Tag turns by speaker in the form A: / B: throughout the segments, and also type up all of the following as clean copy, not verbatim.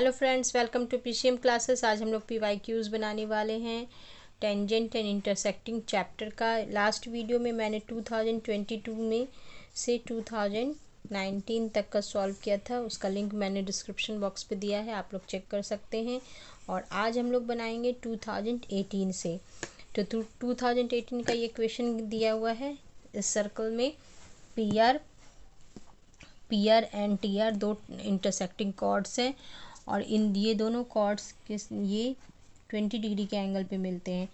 A: Hello friends, welcome to PCM classes. आज हम लोग पीवाईक्यूज बनाने वाले हैं टेंजेंट एंड इंटरसेक्टिंग चैप्टर का। लास्ट वीडियो में मैंने 2022 में से 2019 तक का सॉल्व किया था, उसका लिंक मैंने डिस्क्रिप्शन बॉक्स पे दिया है, आप लोग चेक कर सकते हैं। और आज हम लोग बनाएंगे 2018 से। तो 2018 का ये क्वेश्चन दिया हुआ है इस सर्कल में। P R and T R दो इंटरसेक्टिंग कॉर्ड्स हैं और ये दोनों कॉर्ड्स के ये 20 डिग्री के एंगल पे मिलते हैं।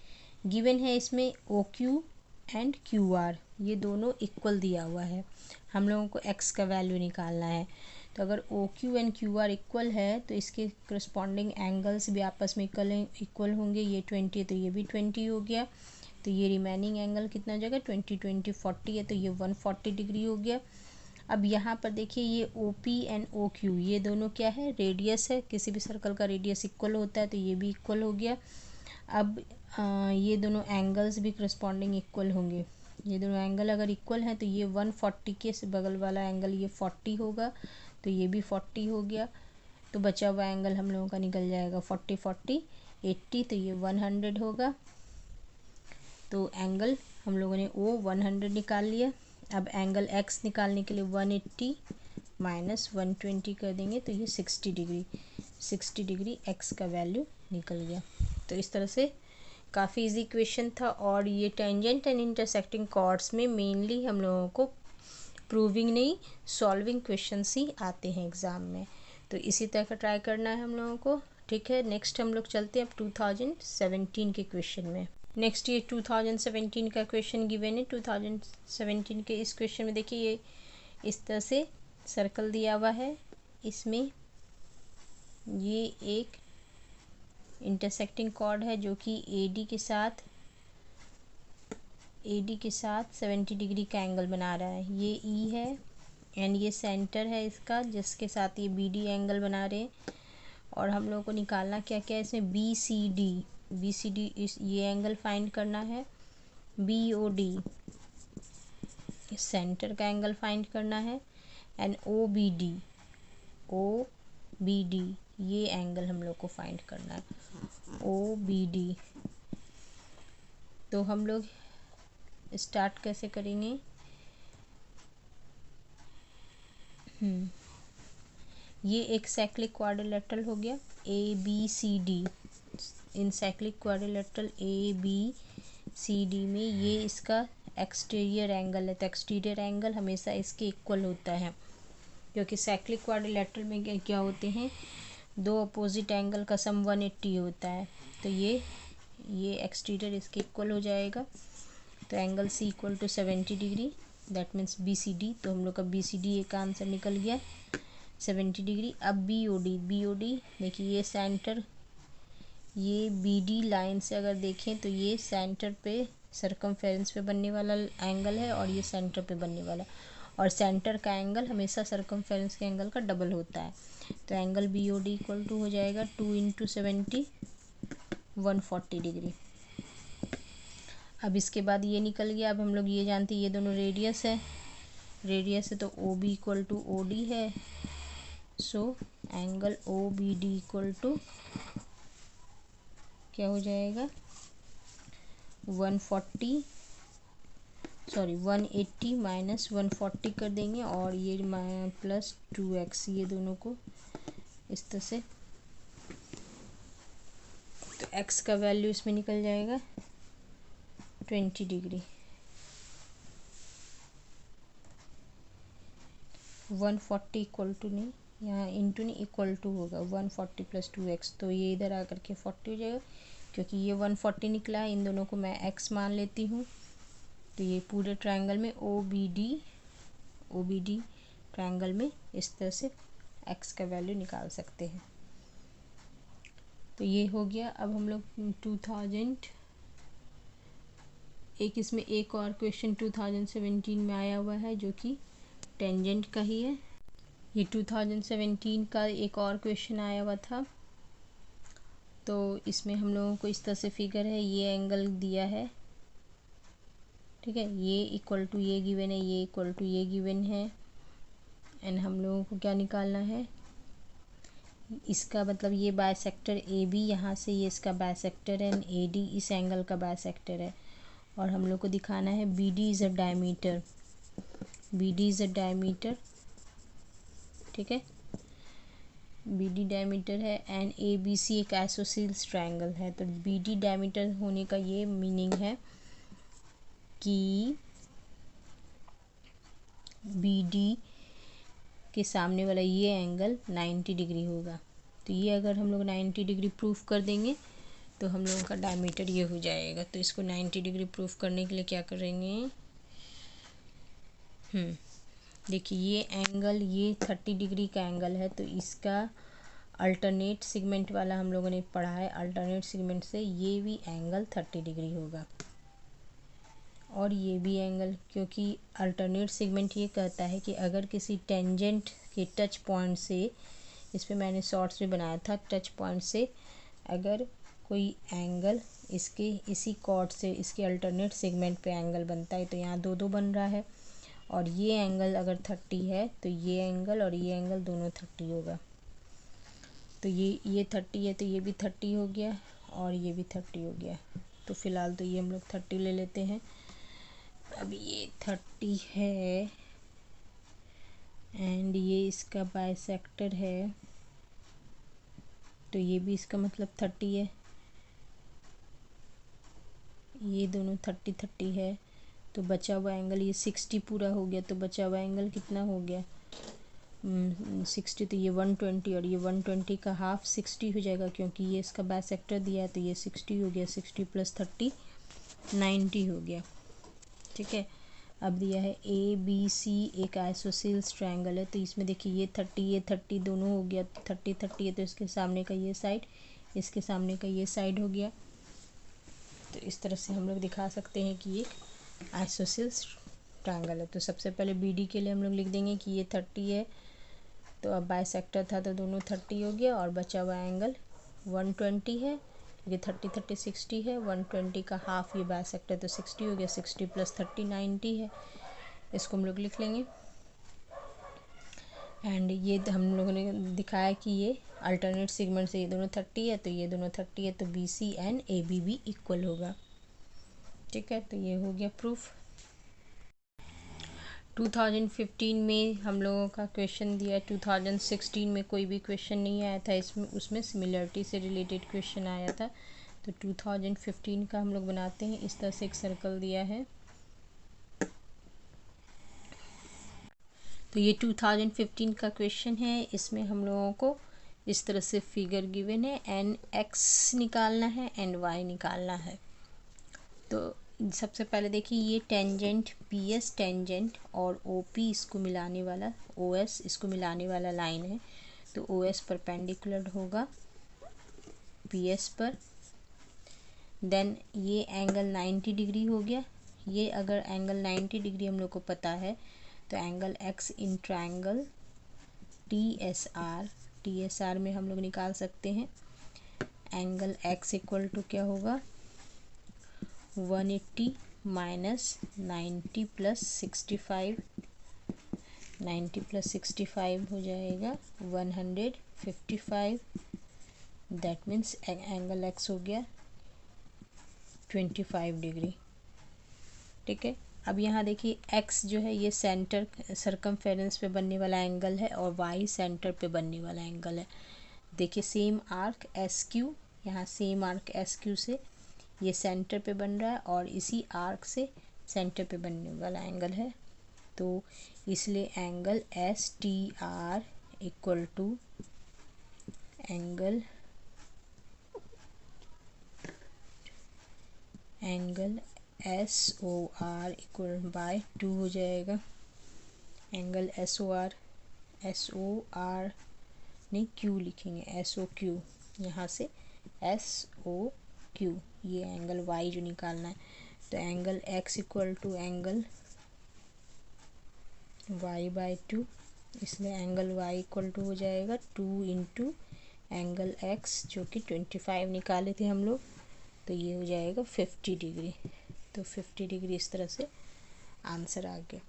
A: गिवन है इसमें O Q and Q R, ये दोनों इक्वल दिया हुआ है। हम लोगों को एक्स का वैल्यू निकालना है। तो अगर O Q and Q R equal है तो इसके करस्पॉन्डिंग एंगल्स भी आपस में इक्वल होंगे। ये 20 है तो ये भी 20 हो गया। तो ये रिमेनिंग एंगल कितना हो जाएगा, 20 20 40 है तो ये 140 डिग्री हो गया। अब यहाँ पर देखिए ये O P and O Q, ये दोनों क्या है, रेडियस है। किसी भी सर्कल का रेडियस इक्वल होता है तो ये भी इक्वल हो गया। अब ये दोनों एंगल्स भी करस्पॉन्डिंग इक्वल होंगे। ये दोनों एंगल अगर इक्वल हैं तो ये 140 के से बगल वाला एंगल ये 40 होगा, तो ये भी 40 हो गया। तो बचा हुआ एंगल हम लोगों का निकल जाएगा 40 40 80, तो ये 100 होगा। तो एंगल हम लोगों ने ओ 100 निकाल लिया। अब एंगल एक्स निकालने के लिए 180 माइनस 120 कर देंगे तो ये 60 डिग्री एक्स का वैल्यू निकल गया। तो इस तरह से काफ़ी इजी इक्वेशन था। और ये टेंजेंट एंड इंटरसेक्टिंग कॉर्ड्स में मेनली हम लोगों को प्रूविंग नहीं, सॉल्विंग क्वेश्चंस ही आते हैं एग्ज़ाम में। तो इसी तरह का ट्राई करना है हम लोगों को। ठीक है, नेक्स्ट हम लोग चलते हैं अब 2017 के क्वेश्चन में। नेक्स्ट ये 2017 का क्वेश्चन गिवन है। 2017 के इस क्वेश्चन में देखिए ये इस तरह से सर्कल दिया हुआ है। इसमें ये एक इंटरसेक्टिंग कॉर्ड है जो कि एडी के साथ 70 डिग्री का एंगल बना रहा है। ये ई है एंड ये सेंटर है इसका, जिसके साथ ये बी डी एंगल बना रहे हैं। और हम लोगों को निकालना क्या क्या है इसमें, बी सी डी इस ये एंगल फाइंड करना है। बी ओ डी इस सेंटर का एंगल फाइंड करना है। एंड ओ बी डी ये एंगल हम लोग को फाइंड करना है, ओ बी डी। तो हम लोग स्टार्ट कैसे करेंगे, ये एक साइक्लिक क्वाड्रिलेटरल हो गया ए बी सी डी। इन cyclic quadrilateral A B C D में ये इसका एक्सटीरियर एंगल है। तो एक्सटीरियर एंगल हमेशा इसके इक्वल होता है, क्योंकि साइक्लिक क्वाड्रिलेटरल में क्या होते हैं, दो अपोजिट एंगल का सम 180 होता है। तो ये एक्सटीरियर इसके इक्वल हो जाएगा। तो angle C equal to 70 degree, that means B C D. तो हम लोग का बी सी डी एक आंसर निकल गया 70 डिग्री। अब बी ओ डी देखिए ये सेंटर, ये बी डी लाइन से अगर देखें तो ये सेंटर पे सरकमफेरेंस पे बनने वाला एंगल है और ये सेंटर पे बनने वाला। और सेंटर का एंगल हमेशा सरकमफेरेंस के एंगल का डबल होता है। तो angle B O D equal to हो जाएगा 2 इंटू 70 140 डिग्री। अब इसके बाद ये निकल गया। अब हम लोग ये जानते हैं ये दोनों रेडियस है तो O B equal to O D है। So angle O B D equal to क्या हो जाएगा 180 माइनस 140 कर देंगे और ये प्लस 2x, ये दोनों को इस तरह से। तो x का वैल्यू इसमें निकल जाएगा 20 डिग्री। 140 इक्वल टू नहीं, यहाँ इंटू नहीं इक्वल टू होगा 140 प्लस 2x। तो ये इधर आकर के 40 हो जाएगा, क्योंकि ये 140 निकला है। इन दोनों को मैं x मान लेती हूँ। तो ये पूरे ट्रायंगल में ओ बी डी ट्रायंगल में इस तरह से x का वैल्यू निकाल सकते हैं। तो ये हो गया। अब हम लोग 2000 एक इसमें एक और क्वेश्चन 2017 में आया हुआ है जो कि टेंजेंट का ही है। ये 2017 का एक और क्वेश्चन आया हुआ था। तो इसमें हम लोगों को इस तरह से फिगर है, ये एंगल दिया है, ठीक है, ये इक्वल टू ये गिवन है, ये इक्वल टू ये गिवन है। एंड हम लोगों को क्या निकालना है, इसका मतलब ये बायसेक्टर ए बी, यहाँ से ये इसका बायसेक्टर है, ए डी इस एंगल का बायसेक्टर है। और हम लोग को दिखाना है B D is a diameter, B D is a diameter, ठीक है, बी डी डायमीटर है एंड ए बी सी एक आइसोसेल्स ट्रायंगल है। तो बी डी डायमीटर होने का ये मीनिंग है कि बी डी के सामने वाला ये एंगल 90 डिग्री होगा। तो ये अगर हम लोग 90 डिग्री प्रूफ कर देंगे तो हम लोगों का डायमीटर ये हो जाएगा। तो इसको 90 डिग्री प्रूफ करने के लिए क्या करेंगे, देखिए ये एंगल ये 30 डिग्री का एंगल है, तो इसका अल्टरनेट सेगमेंट वाला हम लोगों ने पढ़ा है, अल्टरनेट सेगमेंट से ये भी एंगल 30 डिग्री होगा और ये भी एंगल, क्योंकि अल्टरनेट सेगमेंट ये कहता है कि अगर किसी टेंजेंट के टच पॉइंट से, इस पर मैंने शॉर्ट्स भी बनाया था, टच पॉइंट से अगर कोई एंगल इसके इसी कॉर्ड से इसके अल्टरनेट सेगमेंट पे एंगल बनता है, तो यहाँ दो दो बन रहा है और ये एंगल अगर 30 है तो ये एंगल और ये एंगल दोनों 30 होगा। तो ये 30 है तो ये भी 30 हो गया और ये भी 30 हो गया। तो फ़िलहाल तो ये हम लोग 30 ले लेते हैं। अब ये 30 है एंड ये इसका बाइसेक्टर है, तो ये भी इसका मतलब 30 है, ये दोनों 30 30 है। तो बचा हुआ एंगल ये 60 पूरा हो गया, तो बचा हुआ एंगल कितना हो गया 60, तो ये 120 और ये 120 का हाफ 60 हो जाएगा, क्योंकि ये इसका बाइसेक्टर दिया है तो ये 60 हो गया, 60 + 30 90 हो गया, ठीक है। अब दिया है ए बी सी एक आइसोसेल्स ट्रायंगल है, तो इसमें देखिए ये 30 दोनों हो गया, 30 30 है तो इसके सामने का ये साइड इसके सामने का ये साइड हो गया। तो इस तरह से हम लोग दिखा सकते हैं कि एक आइसोसेल्स ट्रायंगल है। तो सबसे पहले बी डी के लिए हम लोग लिख देंगे कि ये 30 है, तो अब बाइसेक्टर था तो दोनों 30 हो गया और बचा हुआ एंगल 120 है, क्योंकि 30 30 60 है, 120 का हाफ ये बाइसेक्टर तो 60 हो गया, 60 + 30 90 है, इसको हम लोग लिख लेंगे। एंड ये हम लोगों ने दिखाया कि ये अल्टरनेट सेगमेंट से ये दोनों 30 है तो ये दोनों 30 है, तो B C and A B भी इक्वल होगा, ठीक है। तो ये हो गया प्रूफ। 2015 में हम लोगों का क्वेश्चन दिया, 2016 में कोई भी क्वेश्चन नहीं आया था इसमें, उसमें सिमिलरिटी से रिलेटेड क्वेश्चन आया था। तो 2015 का हम लोग बनाते हैं, इस तरह से एक सर्कल दिया है। तो ये 2015 का क्वेश्चन है, इसमें हम लोगों को इस तरह से फिगर गिवन है, एन एक्स निकालना है एंड वाई निकालना है। तो सबसे पहले देखिए ये टेंजेंट पी एस टेंजेंट और ओ पी इसको मिलाने वाला, ओ एस इसको मिलाने वाला लाइन है, तो ओ एस परपेंडिकुलर होगा पी एस पर। देन ये एंगल 90 डिग्री हो गया, ये अगर एंगल 90 डिग्री हम लोग को पता है तो angle x in triangle T S R में हम लोग निकाल सकते हैं। एंगल एक्स इक्वल टू क्या होगा 180 माइनस 90 + 65, 90 + 65 हो जाएगा 155, दैट मीन्स एंगल एक्स हो गया 25 डिग्री, ठीक है। अब यहाँ देखिए x जो है ये सेंटर सरकमफेरेंस पे बनने वाला एंगल है और y सेंटर पे बनने वाला एंगल है। देखिए सेम आर्क एस क्यू, यहाँ सेम आर्क एस क्यू से ये सेंटर पे बन रहा है और इसी आर्क से सेंटर पे बनने वाला एंगल है, तो इसलिए angle S T R equal to angle S O R equal by 2 हो जाएगा। एंगल एस ओ आर नहीं क्यू लिखेंगे, एस ओ क्यू, यहाँ से एस ओ क्यू, ये एंगल वाई जो निकालना है। तो angle X equal to angle Y by 2, इसलिए एंगल वाई इक्वल टू हो जाएगा 2 इंटू एंगल एक्स जो कि 25 निकाले थे हम लोग, तो ये हो जाएगा 50 डिग्री। तो 50 डिग्री इस तरह से आंसर आ गया।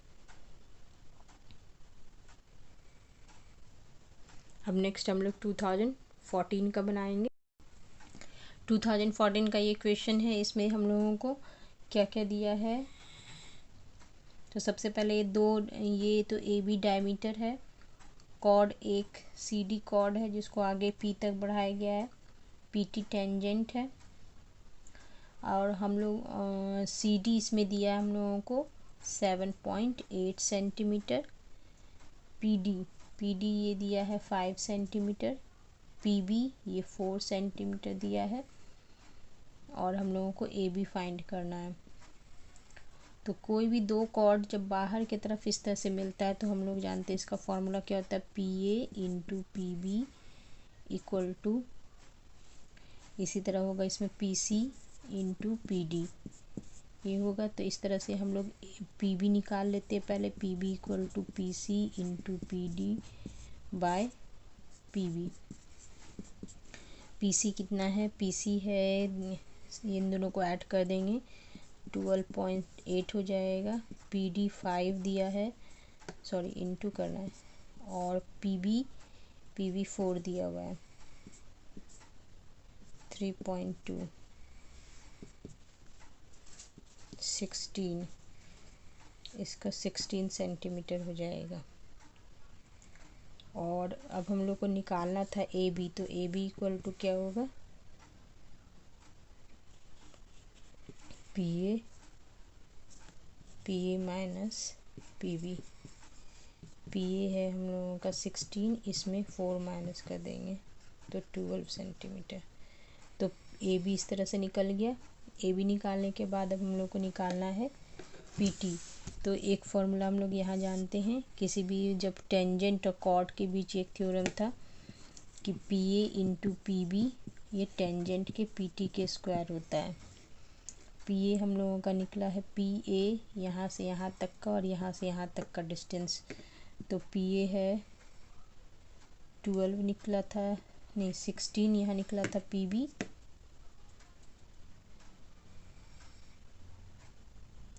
A: अब नेक्स्ट हम लोग 2014 का बनाएंगे। 2014 का ये क्वेश्चन है, इसमें हम लोगों को क्या क्या दिया है। तो सबसे पहले ये तो ए बी डायमीटर है, कॉर्ड एक सी डी कॉर्ड है जिसको आगे पी तक बढ़ाया गया है, पी टी टेंजेंट है, और हम लोग सी डी इसमें दिया है हम लोगों को 7.8 सेंटीमीटर, पी डी ये दिया है 5 सेंटीमीटर, पी बी ये 4 सेंटीमीटर दिया है, और हम लोगों को ए बी फाइंड करना है। तो कोई भी दो कॉर्ड जब बाहर की तरफ इस तरह से मिलता है तो हम लोग जानते हैं इसका फॉर्मूला क्या होता है, P A into P B equal to, इसी तरह होगा इसमें P C into P D ये होगा। तो इस तरह से हम लोग पी बी निकाल लेते हैं पहले, P B equal to P C into P D by P B. P C कितना है, पी सी है, इन दोनों को ऐड कर देंगे 12.8 हो जाएगा, पी डी 5 दिया है, सॉरी इंटू करना है, और पी बी 4 दिया हुआ है 3.2 16, इसका 16 सेंटीमीटर हो जाएगा। और अब हम लोग को निकालना था ए बी, तो ए बी इक्वल टू क्या होगा, P A minus P B. P A है हम लोगों का 16, इसमें 4 माइनस कर देंगे तो 12 सेंटीमीटर। तो ए बी इस तरह से निकल गया। ए बी निकालने के बाद अब हम लोग को निकालना है पी टी। तो एक फॉर्मूला हम लोग यहाँ जानते हैं, किसी भी जब टेंजेंट और कॉर्ड के बीच एक थ्योरम था कि P A into P B ये टेंजेंट के पी टी के स्क्वायर होता है। पी ए हम लोगों का निकला है, पी ए यहाँ से यहाँ तक का और यहाँ से यहाँ तक का डिस्टेंस, तो पी ए है 12 निकला था, नहीं 16 यहाँ निकला था, पी बी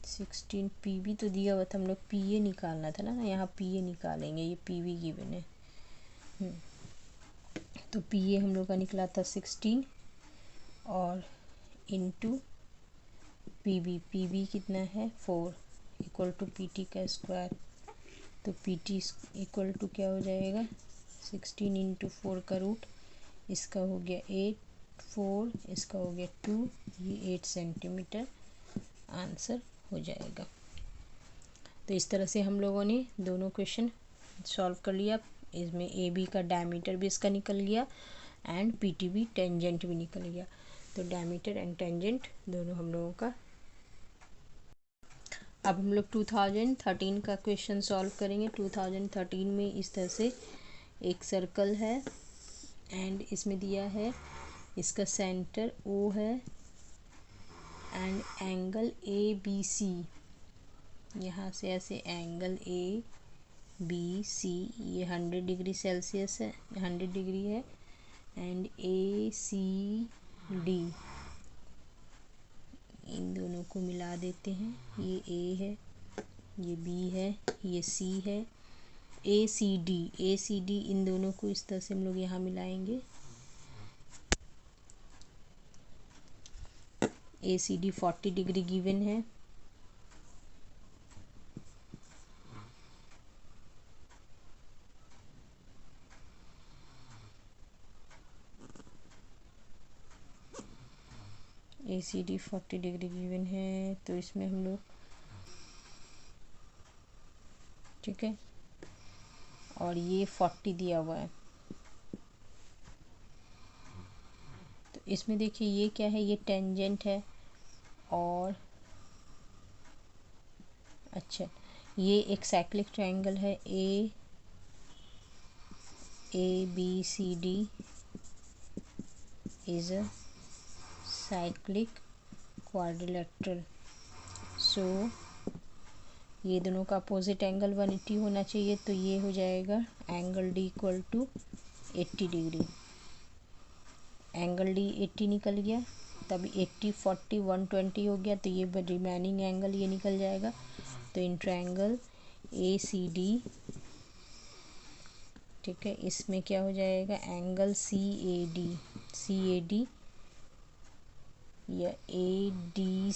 A: 16, पी बी तो दिया हुआ था, हम लोग पी ए निकालना था ना, यहाँ पी ए निकालेंगे, ये पी बी गिवन है। तो पी ए हम लोग का निकला था 16 और इंटू पी बी कितना है 4 इक्वल टू पी टी का स्क्वायर। तो पी टी इक्वल टू क्या हो जाएगा, 16 इंटू 4 का रूट, इसका हो गया 8, 4 इसका हो गया 2, ये 8 सेंटीमीटर आंसर हो जाएगा। तो इस तरह से हम लोगों ने दोनों क्वेश्चन सॉल्व कर लिया। इसमें ए बी का डायमीटर भी इसका निकल गया एंड पी टी भी टेंजेंट भी निकल गया। तो डायमीटर एंड टेंजेंट दोनों हम लोगों का। अब हम लोग 2013 का क्वेश्चन सॉल्व करेंगे। 2013 में इस तरह से एक सर्कल है एंड इसमें दिया है इसका सेंटर ओ है and angle A B C, यहाँ से ऐसे एंगल ए बी सी ये 100 डिग्री सेल्सियस है, 100 डिग्री है, एंड ए सी डी इन दोनों को मिला देते हैं, ये ए है, ये बी है, ये सी है, ए सी डी इन दोनों को इस तरह से हम लोग यहाँ मिलाएंगे। ए सी डी 40 डिग्री गिवन है, ए सी डी 40 डिग्री गिवन है। तो इसमें हम लोग ठीक है, और ये 40 दिया हुआ है। तो इसमें देखिए ये क्या है, ये टेंजेंट है, और अच्छा ये एक साइक्लिक ट्रायंगल है, A B C D is a cyclic quadrilateral. So ये दोनों का अपोजिट एंगल 180 होना चाहिए, तो ये हो जाएगा angle D equal to 80 degree. Angle D 80 निकल गया, तब 80 40 120 हो गया, तो ये रिमेनिंग एंगल ये निकल जाएगा। तो in triangle A C D ठीक है। इसमें क्या हो जाएगा, एंगल सी ए डी या ए डी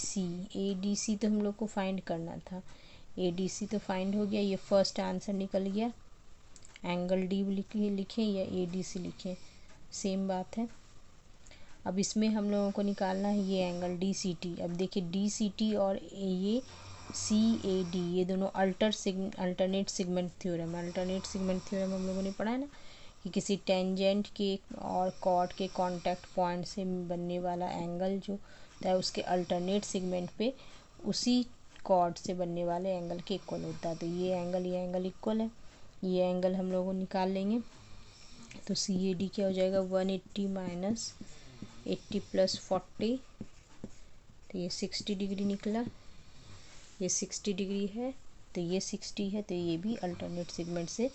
A: सी तो हम लोग को फाइंड करना था, ए डी सी तो फाइंड हो गया, ये फर्स्ट आंसर निकल गया। एंगल डी लिखें या ए डी सी लिखें, सेम बात है। अब इसमें हम लोगों को निकालना है ये एंगल डी सी टी। अब देखिए डी सी टी और ये सी ए डी, ये दोनों अल्टरनेट सेगमेंट थ्योरम हम लोगों ने पढ़ा है ना, कि किसी टेंजेंट के और कॉर्ड के कांटेक्ट पॉइंट से बनने वाला एंगल जो होता है उसके अल्टरनेट सेगमेंट पे उसी कॉर्ड से बनने वाले एंगल के इक्वल होता है। तो ये एंगल इक्वल है, ये एंगल हम लोग निकाल लेंगे। तो सी ए डी क्या हो जाएगा, 180 माइनस 80 प्लस 40, तो ये 60 डिग्री निकला। ये 60 डिग्री है, तो ये 60 है, तो ये भी अल्टरनेट सेगमेंट से।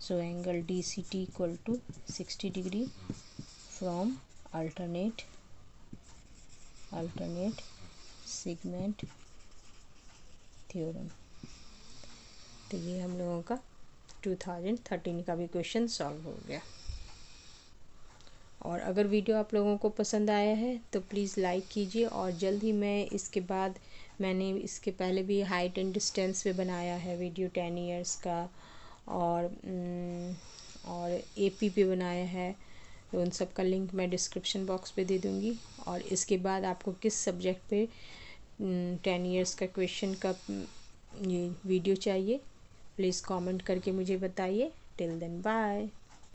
A: So angle D C T equal to 60 degree from alternate segment theorem. तो ये हम लोगों का 2013 का भी क्वेश्चन सॉल्व हो गया। और अगर वीडियो आप लोगों को पसंद आया है तो प्लीज़ लाइक कीजिए, और जल्द ही मैं इसके बाद, मैंने इसके पहले भी हाइट एंड डिस्टेंस पे बनाया है वीडियो 10 इयर्स का, और एपी पे बनाया है, तो उन सब का लिंक मैं डिस्क्रिप्शन बॉक्स पे दे दूँगी। और इसके बाद आपको किस सब्जेक्ट पे 10 इयर्स का क्वेश्चन का ये वीडियो चाहिए, प्लीज़ कमेंट करके मुझे बताइए। Till then bye.